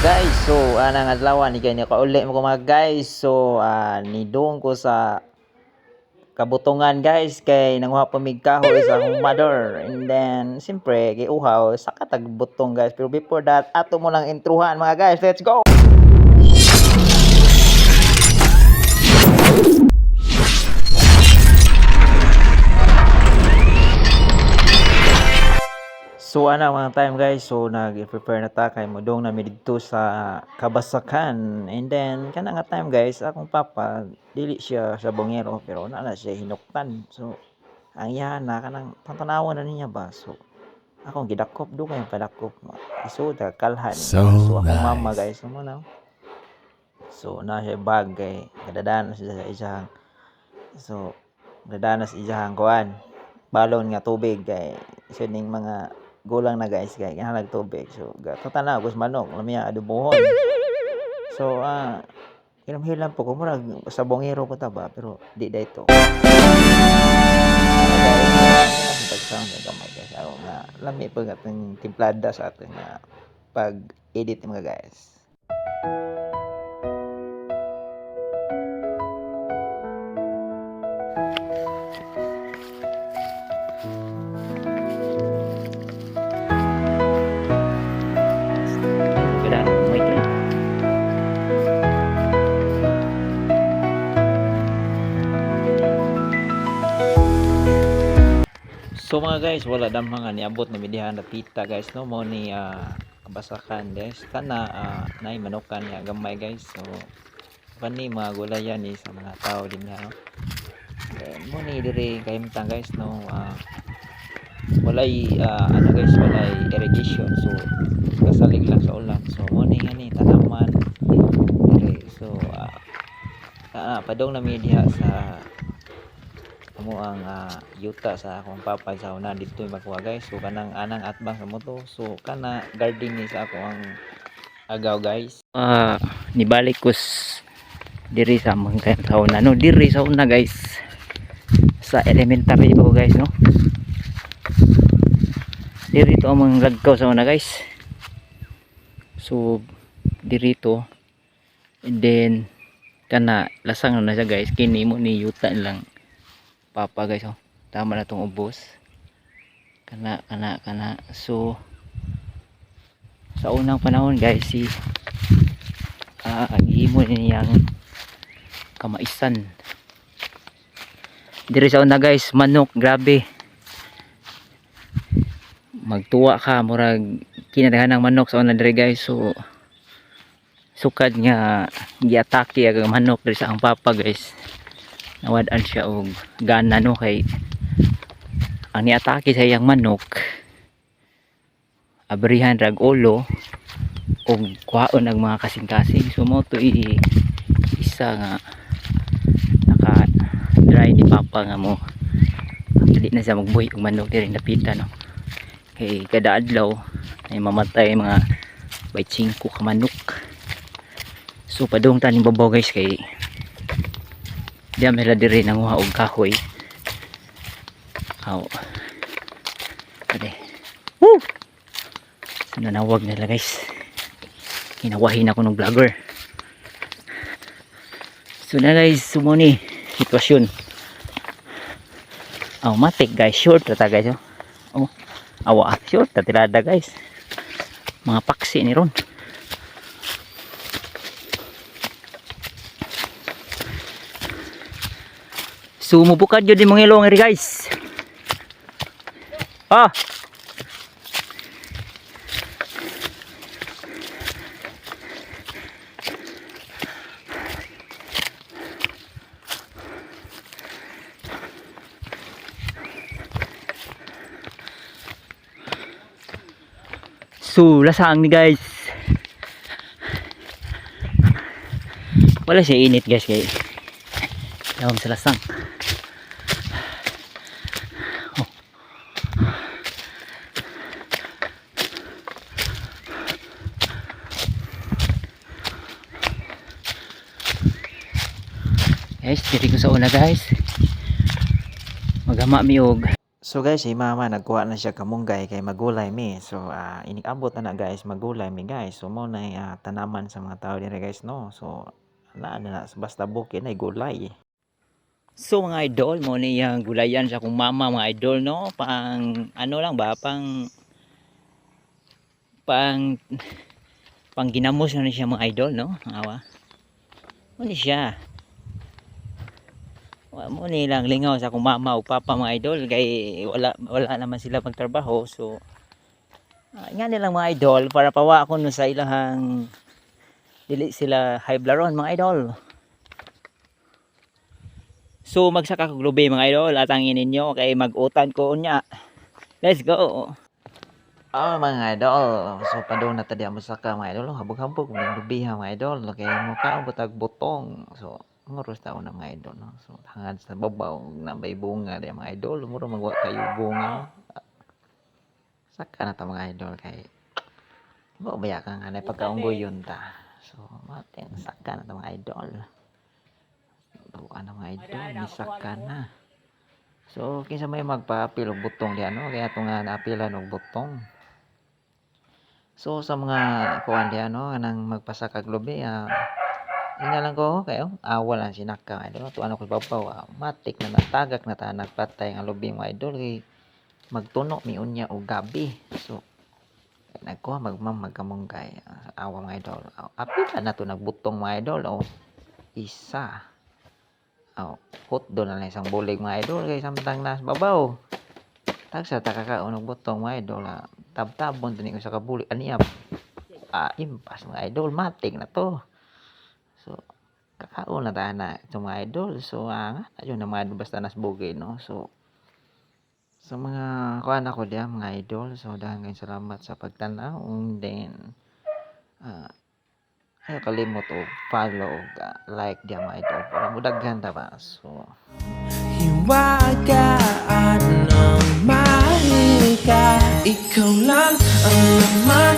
Guys, so anang adlaw ni kay ni kauli mo ko mga guys. So nidong ko sa kabutungan guys kay nanguha pa mig kahoy sa akong mother. And then siyempre kay uhaw sa katag butong guys. Pero before that, ato mo lang intruhan mga guys. Let's go. So ana mga time guys, so nag-prepare na ta kay modong na mi didto sa Kabasakan. And then kana nga time guys, akong papa dili siya sa bongero pero na siya hinuktan. So ang iya na kanang tantanawon na niya ba. So akong gidakop do kay padakop. Isuda kalhan. So akong mama guys, mo na. So na siya bag kay kadadaan siya sa isang. So dadaan sa isang kuan. Balon nga tubig kay iso ning mga gulang na guys kay kinahanglan tubig. So gatanagus manok lamiya adubohon. So hinam-hilam po ko murag sa bongero ko ta ba pero di dayto. Pagsound ng gamay guys. Ako nga lami pa atong timplada sa ating pag-edit mga guys. So mga guys, wala dam mga niabot na midihan na pita guys no mo ni Kabasakan guys. Kana nay manokan nga gamay guys. So kani mga gulayan ni sa mga tao din nga no. Then mo ni diri kahimtang guys no walay ano guys, walay irrigation. So kasalig lang sa ulan. So mo ni nga ni tanaman diri. So padong na midiha sa mo ang yuta sa akong papa sa una dito makuha guys. So kanang anang atbang sa moto. So kana garden ni sa ako ang agaw guys. Nibalik ko diri sa mga taon na no, diri sa una guys sa elementary pa ko guys no. Diri to ang mga lagkaw sa una guys. So diri to, and then kana lasang na siya guys, kini mo ni yuta lang papa guys. Oh tama na tong ubos kana. So sa unang panahon guys si gihimo niyang kamaisan diri sa una guys. Manok, grabe magtuwa ka murag kinadahan ng manok sa una diri guys. So sukad nga giatake ang manok diri sa ang papa guys. Nawadan siya og gana no kay ang niatake sa iyang manok abrihan rag ulo og kuhaon ang mga kasing-kasing. So mo to isa nga naka dry ni papa nga mo dili na siya magbuhi og manok diri napita no. Kay kada adlaw ay mamatay mga 25 ka manok. So padung taning babaw guys kay diyan mera diri nanguha og kahoy. Ade. Woo! Nanawag nila guys. Hinawahin ako ng vlogger. So na guys, sumuni sitwasyon. Matik guys, short ta guys. Awa short ta tirada guys. Mga paksi ni ron. So mubukad yun yung mga ilong guys. So lasang ni guys. Wala siya init guys kay tawag sa lasang. Guys, diri ko sa una guys. Magama mi og So guys, si mama nagkuha na siya kamunggay kay magulay mi. So iniabot na guys, magulay mi guys. So mo na tanaman sa mga tao dire guys no. So na basta bukid na gulay. So mga idol, mo ni yang gulayan sa kung mama mga idol no, pang ano lang ba, pang pang ginamos na siya mga idol no. Awa. Mo ni siya. Mo ni lang lingaw sa kung mama o papa mga idol kay wala naman sila magtrabaho. So nga nilang mga idol para pawa ako no sa ilahang dili sila high blaron mga idol. So magsaka kog lubi mga idol at ang ninyo kay mag-utan ko unya. Let's go. Mga idol, so padung na tadi mo saka mga idol, habog-habog ng lubi ha mga idol, kay mukha butag butong. So nguros taon na mga idol no. So hangad sa babaw na may bunga di mga idol, muro magwa kayo bunga. Saka na ta mga idol kay mo baya kang hanay pagkaunggoyon ta. So maten saka na ta mga idol. Ano mga idol, misaka na. So kinsa may magpa-apil og butong di ano, kaya to nga naapilan og butong. So sa mga kuan di ano nang magpasakag lubi lang ko kayo wala sinaka idol to ano ko babaw matik na natagak na ta nagpatay ang lubi mga idol kay magtuno mi unya og gabi. So nagkuha magkamunggay awa mga idol. Apil na to nagbutong mga idol isa. Hot doon na lang isang bulig mga idol kay samtang nas babaw. Tagsa ta kakaon og butong mga idol tab-tabon tani ko sa kabulig aniya. Impas mga idol matik na to. So kakaon na ta na itong mga idol. So ayun na mga idol basta nas bugay no. So sa mga kuan ako diya mga idol. So daghang salamat sa pagtan-aw and then ayaw kalimot o follow like diya mga idol para mudaghan ta ba. So hiwagaan ng mahika, ikaw lang ang laman